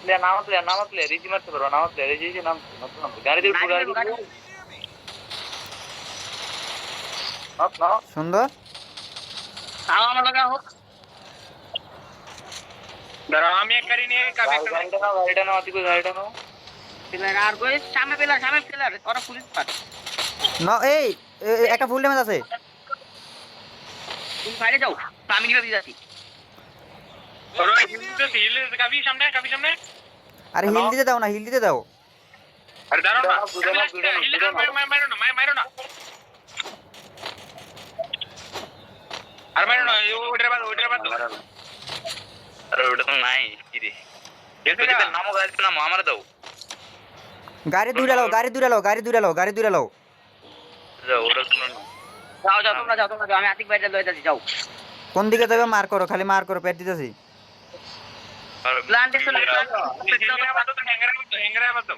Player রিজি মারতে পারো, নামা প্লেয়ার এই যে নাম গাড়ি দিয়ে উঠবো, গাড়ি দিয়ে সুন্দর। আমার লাগা হোক দাঁড়াও, আমি এক গাড়ি নিয়ে গাড়িটা নাও আতিকো, গাড়িটা নাও। প্লেয়ার আর কই সামনে প্লেয়ার ওরা পুলিশ পাট ন এই একটা ফুল ড্যামেজ আছে। তুমি বাইরে যাও, আমি নিয়ে যাচ্ছি। ওরা হিল কাবি সামনে আরে হিল দিতে দাও না, হিল দিতে দাও। আরে দাঁড়াও না, মারো না আর মারো না, ওইটার বাদ আরে ওটা তো নাই কি রে, নামো গাড়িতে নামো, আমার দাও। গাড়ি দূরে লাও, গাড়ি দূরে লাও, গাড়ি দূরে লাও, গাড়ি দূরে লাও। যাও ওটা শুনো না। যাও তোমরা যাও, আমি আতিক বাইরে লয়ে যাচ্ছি, যাও। কোন দিকে যাবে মার করো, খালি মার করো, পেট দিতেছি। প্ল্যান্টেশন হ্যাঙ্গারে বাদ দাও।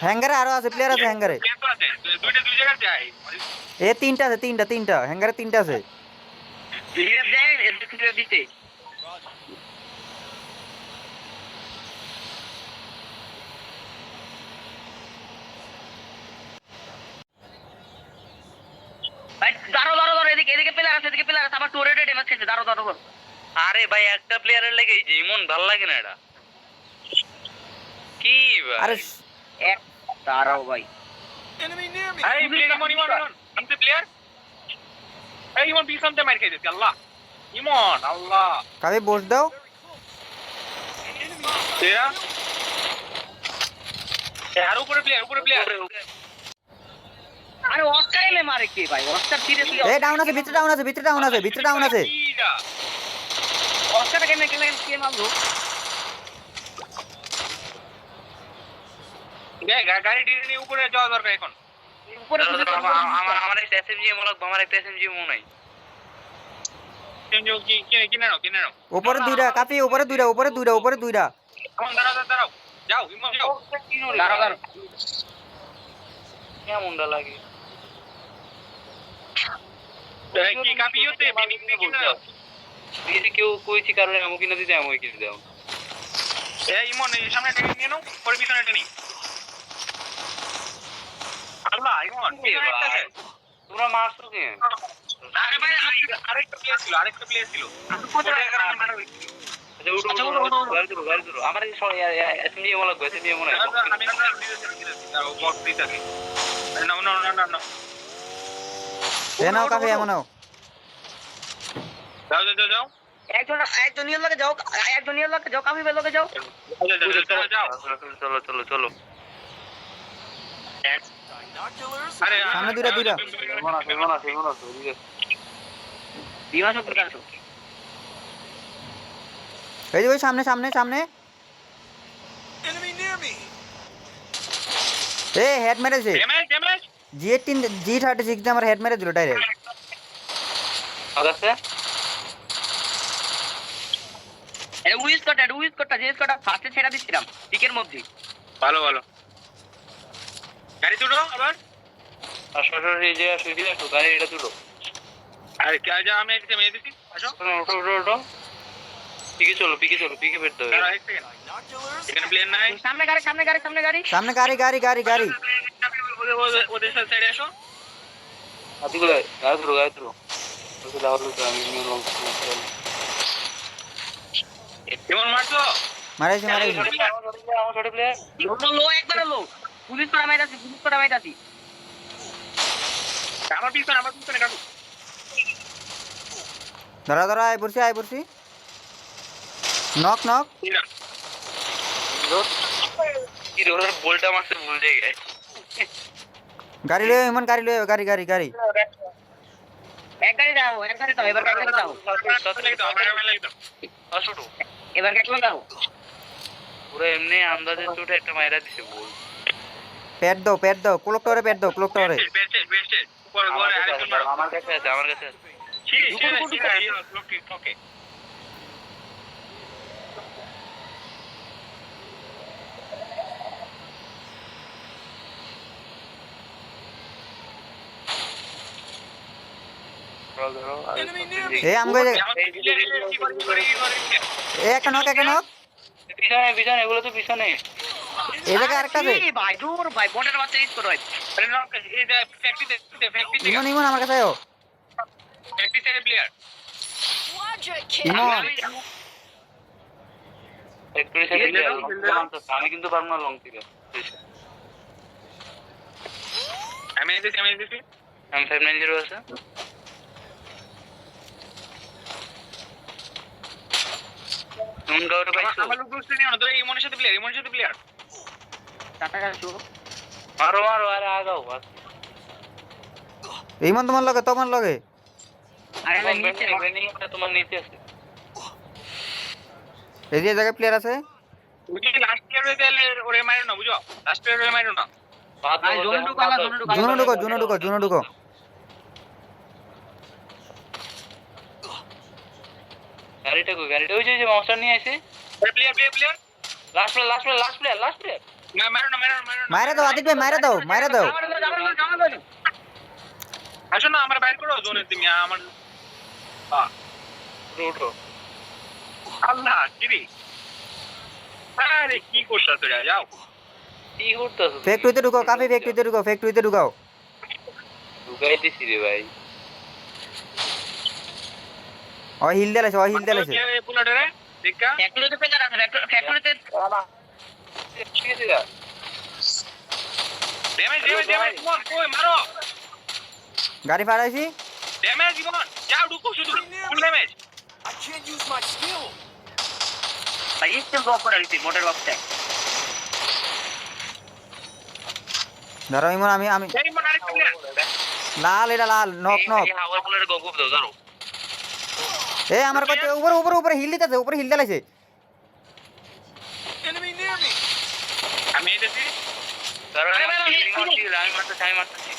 হ্যাঙ্গারে আরো আছে, প্লেয়ার আছে হ্যাঙ্গারে। দুই জায়গা যায় এ তিনটা আছে, তিনটা হ্যাঙ্গারে, তিনটা আছে। লিড যায় এর দিতে ভাই দাঁড়াও এদিকে প্লেয়ার আছে, আমার টোরেটে ড্যামেজ খেয়েছে। দাঁড়াও আরে ভাই একটা প্লেয়ারের লেগে এই যে ইমন ভাল লাগে না এটা কি ভাই। আরে এক দাঁড়াও ভাই, এই প্লেয়ার ইমন আনতে প্লেয়ার, এই ইমন বিশান্তে মার খেয়ে দিছে। আল্লাহ ইমন, আল্লাহ কাবে বস দাও। তেরা আর উপরে প্লেয়ার আরে অস্কার এলে মারে কে ভাই? অস্কার সিরিয়াসলি এ ডাউন আছে, ভিতরে ডাউন আছে, ভিতরে ডাউন আছে, ভিতরে ডাউন আছে। অস্কার কেন কে মারলো? গাড়ি ডিরে নিয়ে উপরে যাওয়া দরকার এখন। উপরে আমার একটা এসএমজি এমন লাগবে, আমার একটা এসএমজি মনে নাই। এসএমজি কিনে নাও। উপরে দুইটা কাপি, উপরে দুইটা। এখন দাঁড়াও যাও ইমন যাও। দাঁড়াও কেমনটা লাগে কি কাপিওতে মিনিং নিয়ে কিনা দিদি কেউ কইছি কারণে আমি কিনা দিতে আমি কিনে দাও। এই ইমন এই সামনে টেনে নিয়ে নাও, পরে পিছনে টেনি। আল্লাহ ইমন তোমরা মারছো কে? আরে ভাই আরেকটা প্লেয়ার ছিল আচ্ছা উঠো গাড়ি ধরো আমার এই সবাই এসএমজি এমন লাগবে, এসএমজি এমন হয় আমি বক্স দিতে থাকি। না এ নাও কাপি, এমন নাও। যাও একজন নিয়ে লাগে যাও, কাপি বের লাগে যাও। চলো আরে সামনে দুইটা বিমা সব প্রকাশ এই যে ওই সামনে। এ হেড মেরেছে, ড্যামেজ G36 দিয়ে আমার হেড মেরে দিল ডাইরেক্ট। আছে এই উইস কটা জেস কটা ফার্স্টে ছেড়ে দিছিলাম পিকের মধ্যে। ভালো গাড়ি তুলো আবার আসলে এই যে সুইদি একটু গাড়ি এটা তুলো। আরে কে যা আমি একটু মেরে দিছি। আসো ওটো পিকে চলো পিকে বের দাও। দাঁড়া এক সেকেন্ড, এখানে প্লেন নাই। সামনে গাড়ি ওদের সাইডে আসো। আদিগুলো গাড়ি তুলো ওকে দাও আমি নিয়ে লং কেমন মারছো? মারাইছি আমার ছোট প্লেয়ার লো একবার লো পুলিশ করা মাইরাছি আমার পিছনে কাটু। ধরা আই পড়ছি। নক কি রে ওর বলটা মারতে ভুল জায়গায়। গাড়ি লয়ে ইমন, গাড়ি এক গাড়ি দাও এবার এক গাড়ি দাও। আসুটো এবার এক গাড়ি দাও। পুরো এমনি আন্দাজে চোটে একটা মাইরা দিছে বল। পেট দাও ক্লক টাওয়ারে বেস্ট উপরে ঘরে আরেকজন মারো। আমার কাছে আছে ওকে ধরো আর এই আমগো কি করে এই একটা নক পিছনে পিছনে এগুলো তো পিছনে এই জায়গায় আরেকটা আছে ভাই দূর ভাই বটের বাচ্চা ইউজ করো ভাই আরে না এই যে ফ্যাক্টরি ইমন আমার কাছে আয়ো থেকে প্লেয়ার ইমন ফ্যাক্টরি থেকে আমি কিন্তু পারবো না লং থেকে আমি দিছি আমি 590 আছে তুমি গাওটা পাইছো আমার লোক বুঝতে নিও না তো এই মনের সাথে প্লেয়ার টাটা আসো মারো মারো আরে আগাও ইমন তোমার লগে আরে আমি নিচে তোমার নিচে আছে এই যে জায়গায় প্লেয়ার আছে ওই লাস্ট প্লেয়ার হয়ে গেলে ওরে মারো না বুঝো লাস্ট প্লেয়ার হয়ে মারো না ভাই জোন ঢুকালা জুনো ঢুকো গাড়িটা ওই যে মাস্টার নিয়ে আসে প্লেয়ার লাস্ট প্লেয়ার না মারো না মাইরা দাও আদিক ভাই মাইরা দাও আসো না আমার বাইর করো জোনের তুমি আমার উঠো আল্লাহ কিরি আরে কি করছস তোরা যাও কি করতেছ ফ্যাক্টরিতে ঢুকাও কাফি ফ্যাক্টরিতে ঢুকাও ঢুকাই দিছি রে ভাই ও হিল দেলাছে বুলেটরে দেখা ফ্যাক্টরিতে পেজার আছে ফ্যাক্টরিতে ড্যামেজ কই মারো গাড়ি ফাড়াইছি ড্যামেজ জীবন যাও ঢুকো শুধু ফুল ড্যামেজ ভাই স্টিল ড্রপ করে দিছি মোটর বক্সে ধরো ইমন আমি এই মন আরেকটা প্লেয়ার লাল নক এই হাওয়ার বলের গগুপ দাও ধরো এই আমার কত উপরে হিল দিতেছে আমি এসেছি ধরো আমি মারতেছি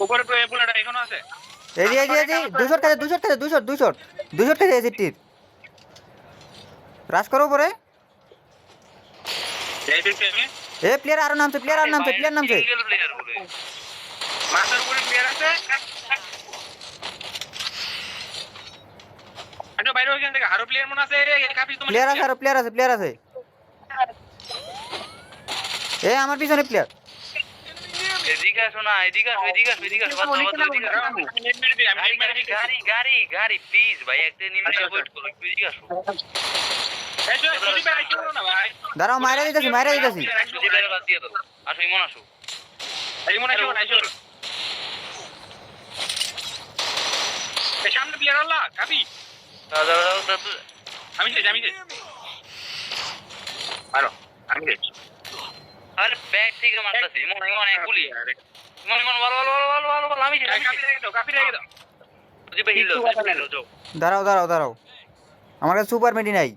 উপরে বুলেট এখনো আছে এই যে 200 কাছে এসিটির রাশ করো উপরে এই দেখছি আমি এ প্লেয়ার আর নামছে সিঙ্গেল প্লেয়ার বলে মাথার উপরে প্লেয়ার আছে আচ্ছা বাইরে ওইখান থেকে আরো প্লেয়ার মনে আছে কাফি তোমার প্লেয়ার আছে এ আমার পিছনে প্লেয়ার এদিকে আসো না এদিকে গাড়ি প্লিজ ভাই একটা নিমিশে ওয়েট করো এদিকে আসো এসো যদি ভাই কেউ না ভাই দাঁড়াও মাইরা দিতেছি যদি বাইরে বাদ দিয়ে দাও আসো ইমন আসো এই মনে আসো এই সামনে প্লেয়ার আল্লাহ কাফি দাও আমি আরো আমি আরে ব্যাক থেকে মারতাছি ইমন এক গুলি ইমন বল আমি কাফি রেখে দাও যদি ভাই হিল দাও দাঁড়াও আমার কাছে সুপার মেডি নাই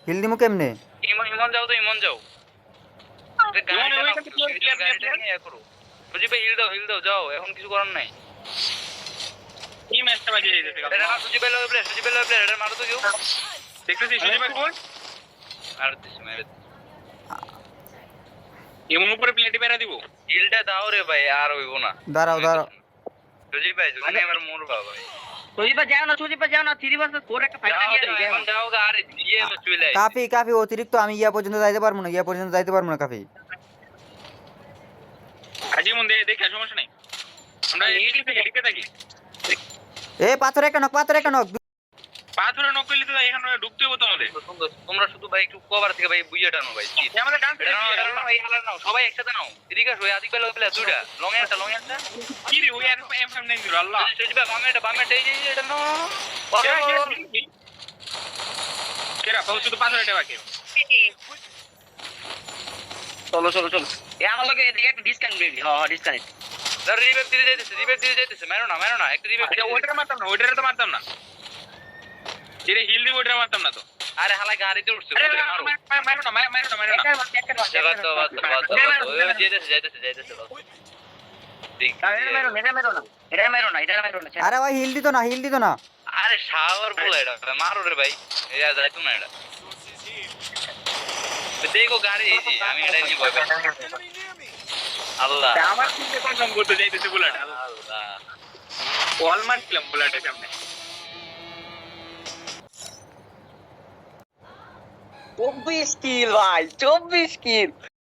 হিল দিমু কেমনে ইমন যাও গাড়িটা নিয়ে করো যদি ভাই হিল দাও যাও এখন কিছু করার নাই কি ম্যাচটা বাজে যাচ্ছে এটা না সুজি বেলো প্লেয়ার এটা মারো তো কেউ দেখতেছি সুজি ভাই কোন আর দিস মেরে এমন উপরে প্লেটে বেরা দিব হিলটা দাও রে ভাই আর হইব না দাঁড়াও সুজি ভাই যদি আমার মরবা ভাই সুজিপা যাও না 3 ভার্সেস 4 একটা ফাইট দিয়ে এখন যাও আর দিয়ে চলে আই কাফি অতিরিক্ত আমি ইয়া পর্যন্ত যাইতে পারবো না কাফি আজি মন দেখে সমস্যা নাই আমরা এদিকে থাকি এ পাথরে একটা নক পাথরে নক করলে তো এখানে ঢুকতে হবে তোমাদের তোমরা শুধু ভাই একটু কভার থেকে ভাই বুইয়া টানো ভাই আমাদের ডান্স ভাই হালার নাও সবাই একসাথে নাও এদিকে আসো আদিক বেলা বেলা দুইটা লং একটা কি রে ওই আর এম নাই দিল আল্লাহ সুজি ভাই বামে এই যে এটা নাও কেরা শুধু পাথরে বাকি চলো এ আমার লগে এদিকে একটা ডিসকাউন্ট দিবি ডিসকাউন্ট রিভাইভ দিয়ে যাইতেছে মারো না একটা রিভাইভ ওইটা তো মারতাম না যেটা হিল দিব ওইটা মারতাম না তো আরে হালা গাড়িতে উঠছে মারো না যাইতেছে আরে ভাই হিল দিত না আরে শাওয়ার বলে এটা মারো রে ভাই এটা যাইতো না এটা দেখো গাড়ি এই যে আমি এটা নিয়ে ভয় পাই আল্লাহ আমার চিন্তা কনফার্ম করতে যাইতেছে বুলেট আল্লাহ কল মারছিলাম বুলেটের সামনে 24 কিল ভাই 24 কিল